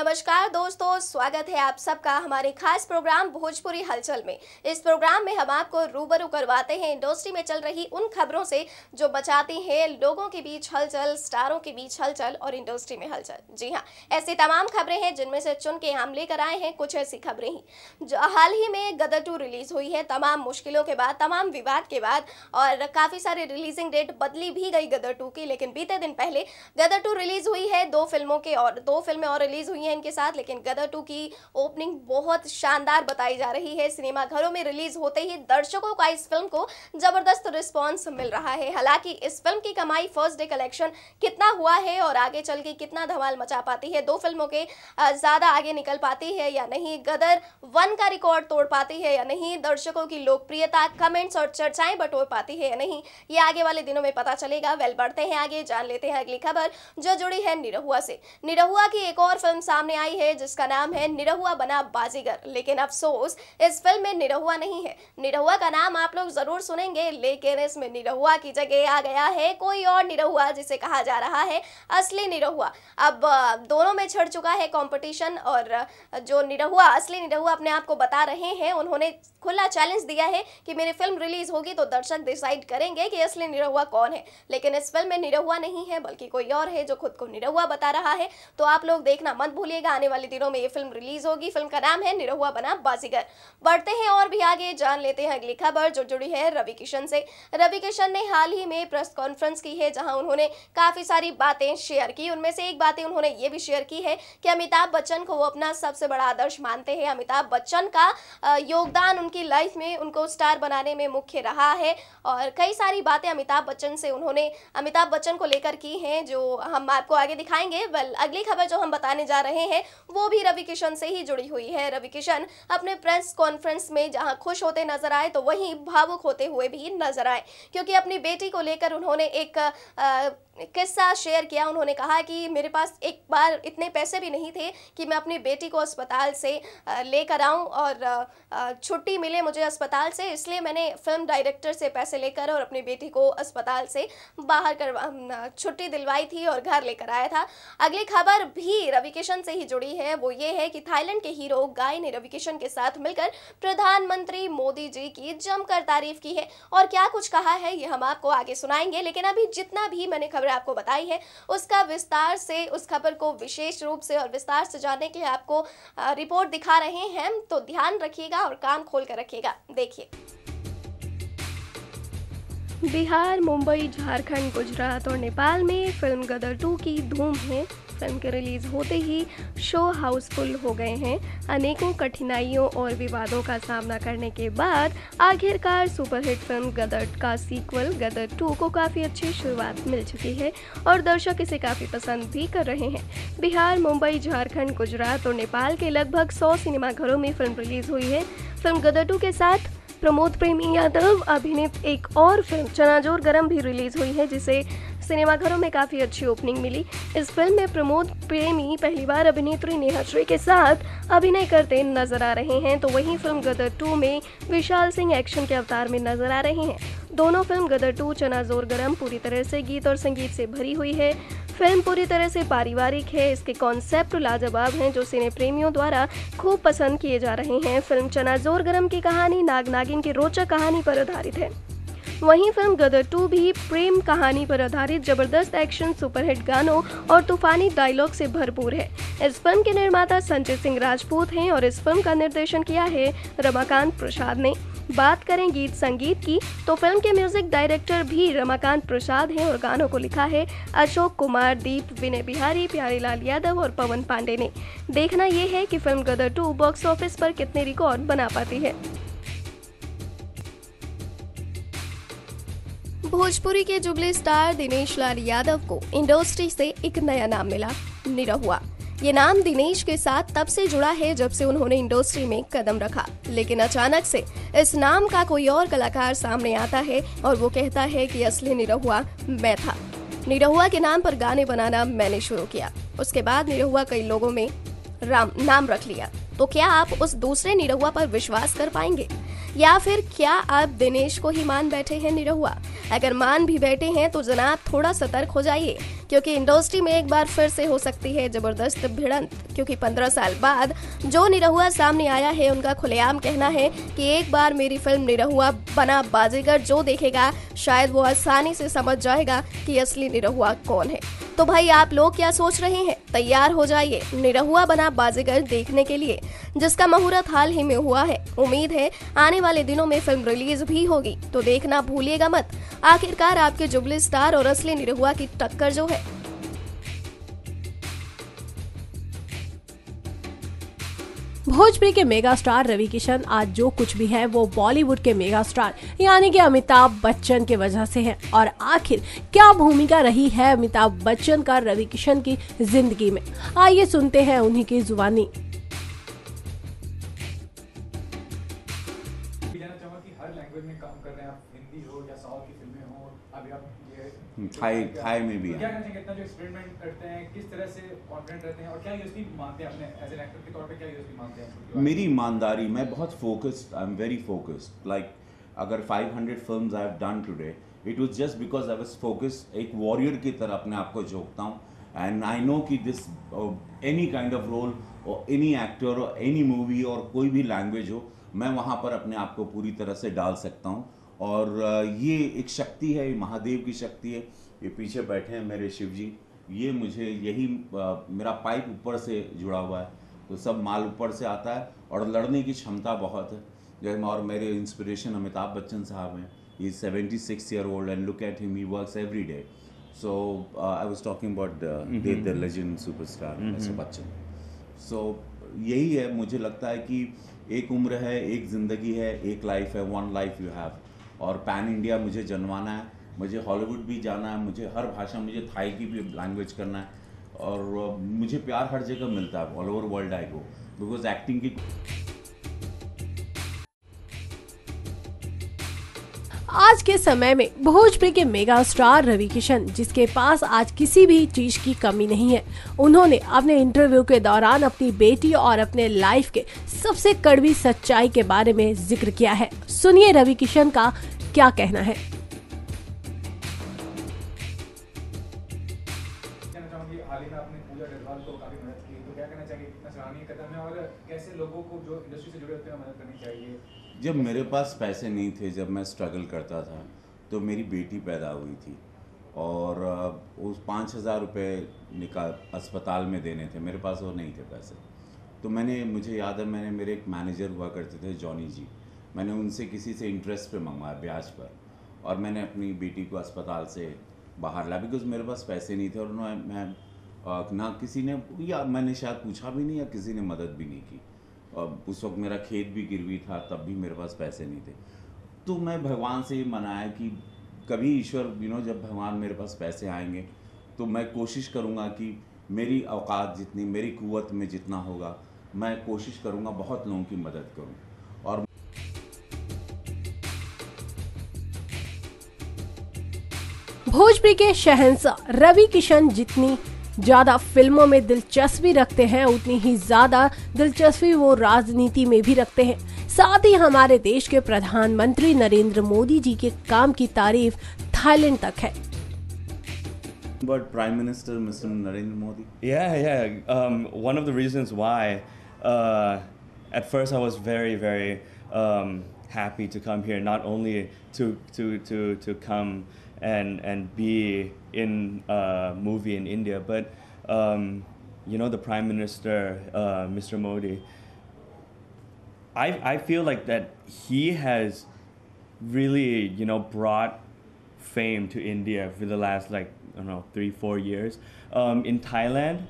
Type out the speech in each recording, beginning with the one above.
नमस्कार दोस्तों, स्वागत है आप सबका हमारे खास प्रोग्राम भोजपुरी हलचल में। इस प्रोग्राम में हम आपको रूबरू करवाते हैं इंडस्ट्री में चल रही उन खबरों से जो मचाती हैं लोगों के बीच हलचल, स्टारों के बीच हलचल और इंडस्ट्री में हलचल। जी हाँ, ऐसी तमाम खबरें हैं जिनमें से चुन के हम लेकर आए हैं कुछ ऐसी खबरें ही जो हाल ही में गदर 2 रिलीज हुई है। तमाम मुश्किलों के बाद, तमाम विवाद के बाद और काफ़ी सारे रिलीजिंग डेट बदली भी गई गदर 2 की, लेकिन बीते दिन पहले गदर 2 रिलीज हुई है। दो फिल्में और रिलीज हुई हैं इनके साथ, लेकिन गदर 2 की ओपनिंग बहुत शानदार बताई जा रही है। सिनेमा घरों में रिलीज होते ही दर्शकों का इस फिल्म को जबरदस्त रिस्पांस मिल रहा है। हालांकि इस फिल्म की कमाई फर्स्ट डे कलेक्शन कितना हुआ है और आगे चल के कितना धमाल मचा पाती है, दो फिल्मों के ज्यादा आगे निकल पाती है या नहीं, गदर 1 का रिकॉर्ड तोड़ पाती है या नहीं, दर्शकों की लोकप्रियता, कमेंट्स और चर्चाएं बटोर पाती है या नहीं, ये आगे वाले दिनों में पता चलेगा। बढ़ते हैं आगे, जान लेते हैं अगली खबर जो जुड़ी है निरहुआ से। निरहुआ की एक और फिल्म सामने आई है जिसका नाम है निरहुआ बना बाजीगर, लेकिन अफसोस इस फिल्म में निरहुआ नहीं है। निरहुआ का नाम आप लोग जरूर सुनेंगे, लेकिन इसमें निरहुआ की जगह आ गया है कोई और निरहुआ जिसे कहा जा रहा है असली निरहुआ। अब दोनों में छिड़ चुका है कंपटीशन और जो असली निरहुआ अपने आप को बता रहे हैं, उन्होंने खुला चैलेंज दिया है कि मेरी फिल्म रिलीज होगी तो दर्शक डिसाइड करेंगे कि असली निरहुआ कौन है। लेकिन इस फिल्म में निरहुआ नहीं है बल्कि कोई और है जो खुद को निरहुआ बता रहा है। तो आप लोग देखना मत भूलिएगा, आने वाले दिनों में ये फिल्म रिलीज होगी। फिल्म का नाम है निरहुआ बना बाजीगर। बढ़ते हैं और भी आगे, जान लेते हैं अगली खबर जो जुड़ी है रवि किशन से। रवि किशन ने हाल ही में प्रेस कॉन्फ्रेंस की है जहां उन्होंने काफी सारी बातें शेयर की। उनमें से एक बात उन्होंने ये भी शेयर की है कि अमिताभ बच्चन को वो अपना सबसे बड़ा आदर्श मानते हैं। अमिताभ बच्चन का योगदान उनकी लाइफ में उनको स्टार बनाने में मुख्य रहा है और कई सारी बातें अमिताभ बच्चन से उन्होंने अमिताभ बच्चन को लेकर की हैं जो हम आपको आगे दिखाएंगे। अगली खबर जो हम बताने जा रहे हैं वो भी रवि किशन से ही जुड़ी हुई है। रवि किशन अपने प्रेस कॉन्फ्रेंस में जहां खुश होते नजर आए तो वहीं भावुक होते हुए भी नजर आए, क्योंकि अपनी बेटी को लेकर उन्होंने एक किस्सा शेयर किया। उन्होंने कहा कि मेरे पास एक बार इतने पैसे भी नहीं थे कि मैं अपनी बेटी को अस्पताल से लेकर आऊं और छुट्टी मिले मुझे अस्पताल से, इसलिए मैंने फिल्म डायरेक्टर से पैसे लेकर और अपनी बेटी को अस्पताल से बाहर छुट्टी दिलवाई थी और घर लेकर आया था। अगली खबर भी रवि किशन से ही जुड़ी है, वो ये है कि थाईलैंड के हीरो गाय ने रवि किशन के साथ मिलकर प्रधानमंत्री मोदी जी की जमकर तारीफ की है और क्या कुछ कहा है ये हम आपको आगे सुनाएंगे। लेकिन अभी जितना भी मैंने खबर आपको बताई है उसका विस्तार से, उस खबर को विशेष रूप से और विस्तार से जानने के लिए आपको रिपोर्ट दिखा रहे हैं, तो ध्यान रखिएगा और कान खोल कर रखिएगा। देखिए, बिहार, मुंबई, झारखंड, गुजरात और नेपाल में फिल्म गदर 2 की धूम है। फिल्म के रिलीज होते ही शो हाउसफुल हो गए हैं। अनेकों कठिनाइयों और विवादों का सामना करने के बाद आखिरकार सुपरहिट फिल्म गदर का सीक्वल गदर 2 को काफ़ी अच्छी शुरुआत मिल चुकी है और दर्शक इसे काफ़ी पसंद भी कर रहे हैं। बिहार, मुंबई, झारखंड, गुजरात और नेपाल के लगभग 100 सिनेमा घरों में फिल्म रिलीज हुई है। फिल्म गदर 2 के साथ प्रमोद प्रेमी यादव अभिनीत एक और फिल्म चनाजोर गरम भी रिलीज हुई है, जिसे सिनेमाघरों में काफ़ी अच्छी ओपनिंग मिली। इस फिल्म में प्रमोद प्रेमी पहली बार अभिनेत्री नेहा श्री के साथ अभिनय करते नजर आ रहे हैं, तो वहीं फिल्म गदर 2 में विशाल सिंह एक्शन के अवतार में नजर आ रहे हैं। दोनों फिल्म गदर 2 चनाजोर गरम पूरी तरह से गीत और संगीत से भरी हुई है। फिल्म पूरी तरह से पारिवारिक है। इसके कॉन्सेप्ट लाजवाब हैं जो सिने प्रेमियों द्वारा खूब पसंद किए जा रहे हैं। फिल्म चनाजोर गरम की कहानी नाग नागिन की रोचक कहानी पर आधारित है। वहीं फिल्म गदर 2 भी प्रेम कहानी पर आधारित जबरदस्त एक्शन, सुपरहिट गानों और तूफानी डायलॉग से भरपूर है। इस फिल्म के निर्माता संजय सिंह राजपूत हैं और इस फिल्म का निर्देशन किया है रमाकांत प्रसाद ने। बात करें गीत संगीत की तो फिल्म के म्यूजिक डायरेक्टर भी रमाकांत प्रसाद हैं और गानों को लिखा है अशोक कुमार, दीप, विनय बिहारी, प्यारेलाल यादव और पवन पांडे ने। देखना यह है कि फिल्म गदर 2 बॉक्स ऑफिस पर कितने रिकॉर्ड बना पाती है। भोजपुरी के जुगले स्टार दिनेश लाल यादव को इंडस्ट्री से एक नया नाम मिला, निरहुआ। ये नाम दिनेश के साथ तब से जुड़ा है जब से उन्होंने इंडस्ट्री में कदम रखा, लेकिन अचानक से इस नाम का कोई और कलाकार सामने आता है और वो कहता है कि असली निरहुआ मैं था। निरहुआ के नाम पर गाने बनाना मैंने शुरू किया, उसके बाद निरहुआ कई लोगों में नाम रख लिया। तो क्या आप उस दूसरे निरहुआ पर विश्वास कर पाएंगे? या फिर क्या आप दिनेश को ही मान बैठे हैं निरहुआ? अगर मान भी बैठे हैं तो जनाब थोड़ा सतर्क हो जाइए, क्योंकि इंडस्ट्री में एक बार फिर से हो सकती है जबरदस्त भिड़ंत। क्योंकि 15 साल बाद जो निरहुआ सामने आया है, उनका खुलेआम कहना है कि एक बार मेरी फिल्म निरहुआ बना बाजीगर जो देखेगा शायद वो आसानी से समझ जाएगा कि असली निरहुआ कौन है। तो भाई आप लोग क्या सोच रहे हैं? तैयार हो जाइए निरहुआ बना बाजीगर देखने के लिए, जिसका मुहूर्त हाल ही में हुआ है। उम्मीद है आने वाले दिनों में फिल्म रिलीज भी होगी, तो देखना भूलिएगा मत। आखिरकार आपके जुबली स्टार और असली निरहुआ की टक्कर जो है। भोजपुरी के मेगा स्टार रवि किशन आज जो कुछ भी है वो बॉलीवुड के मेगा स्टार यानी कि अमिताभ बच्चन के वजह से है। और आखिर क्या भूमिका रही है अमिताभ बच्चन का रवि किशन की जिंदगी में, आइए सुनते हैं उन्हीं की जुबानी। थाई में भी क्या कहना चाहेंगे, इतना जो एक्सपेरिमेंट करते हैं, किस तरह से कॉन्फिडेंट रहते हैं और क्या यूएसपी मानते हैं अपने एज एन एक्टर के तौर पे, क्या यूएसपी मानते हैं? मेरी ईमानदारी, मैं बहुत focused, I am very focused. Like अगर 500 films I have done today, it was just because I was focused. एक वॉरियर की तरह अपने आप को झोंकता हूँ, एंड आई नो कि this any kind of role और एनी एक्टर और एनी मूवी और कोई भी लैंग्वेज हो, मैं वहाँ पर अपने आप को पूरी तरह से डाल सकता हूँ। और ये एक शक्ति है, महादेव की शक्ति है। ये पीछे बैठे हैं मेरे शिव जी, ये मुझे यही मेरा पाइप ऊपर से जुड़ा हुआ है, तो सब माल ऊपर से आता है और लड़ने की क्षमता बहुत है। जैसे और मेरे इंस्पिरेशन अमिताभ बच्चन साहब हैं। He is 76 year old and look at him, he works every day. So I was talking about the legend superstar mister Bachchan. So यही है, मुझे लगता है कि एक उम्र है, एक ज़िंदगी है, एक लाइफ है, वन लाइफ यू हैव। और पैन इंडिया मुझे जनवाना है, मुझे हॉलीवुड भी जाना है, मुझे हर भाषा, मुझे थाई की भी लैंग्वेज करना है। और मुझे प्यार हर जगह मिलता है, all over world I go, because acting की। आज के समय में भोजपुरी के मेगा स्टार रवि किशन, जिसके पास आज किसी भी चीज की कमी नहीं है, उन्होंने अपने इंटरव्यू के दौरान अपनी बेटी और अपने लाइफ के सबसे कड़वी सच्चाई के बारे में जिक्र किया है। सुनिए रवि किशन का क्या कहना है। हाल ही में आपने पूजा डडवाल को काफी मदद की, तो क्या कहना चाहिए, कितना सराहनीय कदम है और कैसे लोगों को जो इंडस्ट्री से जुड़े होते हैं मदद करनी चाहिए? जब मेरे पास पैसे नहीं थे, जब मैं स्ट्रगल करता था, तो मेरी बेटी पैदा हुई थी और उस 5,000 रुपये अस्पताल में देने थे, मेरे पास वो नहीं थे पैसे। तो मुझे याद है, मेरे एक मैनेजर हुआ करते थे जॉनी जी, मैंने उनसे किसी से इंटरेस्ट पे मंगवाया ब्याज पर, और मैंने अपनी बेटी को अस्पताल से बाहर लाया, बिकॉज मेरे पास पैसे नहीं थे। और मैं ना किसी ने, या मैंने शायद पूछा भी नहीं, या किसी ने मदद भी नहीं की। उस वक्त मेरा खेत भी गिरवी था, तब भी मेरे पास पैसे नहीं थे। तो मैं भगवान से ये मनाया कि कभी ईश्वर जब भगवान मेरे पास पैसे आएंगे, तो मैं कोशिश करूँगा कि मेरी औकात जितनी, मेरी कुव्वत में जितना होगा, मैं कोशिश करूँगा बहुत लोगों की मदद करूँ। और भोजपुरी के शहंशाह रवि किशन जितनी ज्यादा फिल्मों में दिलचस्पी रखते हैं, उतनी ही ज्यादा दिलचस्पी वो राजनीति में भी रखते हैं। साथ ही हमारे देश के प्रधानमंत्री नरेंद्र मोदी जी के काम की तारीफ थाईलैंड तक है। But Prime Minister Mr. Narendra Modi? Yeah. One of the reasons why, at first I was very happy to come here, not only to come and be in a movie in India, but the Prime Minister, Mr. Modi, I feel like that he has really brought fame to India for the last 3-4 years. In Thailand,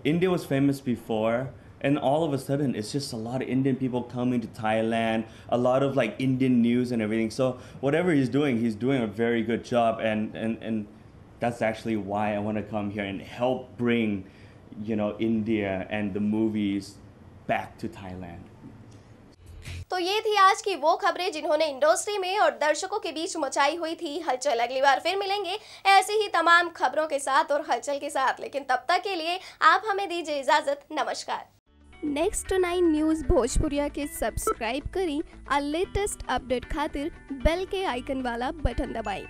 India was famous before, and all of a sudden it's just a lot of Indian people coming to Thailand, a lot of Indian news and everything. So whatever he's doing a very good job, and that's actually why I want to come here and help bring India and the movies back to Thailand. तो ये थी आज की वो खबरें जिन्होंने industry में और दर्शकों के बीच मचाई हुई थी हलचल। अगली बार फिर मिलेंगे ऐसी ही तमाम खबरों के साथ और हलचल के साथ, लेकिन तब तक के लिए आप हमें दीजिए इजाजत। नमस्कार। नेक्स्ट 9 न्यूज़ भोजपुरिया के सब्सक्राइब करी और लेटेस्ट अपडेट खातिर बेल के आइकन वाला बटन दबाएं।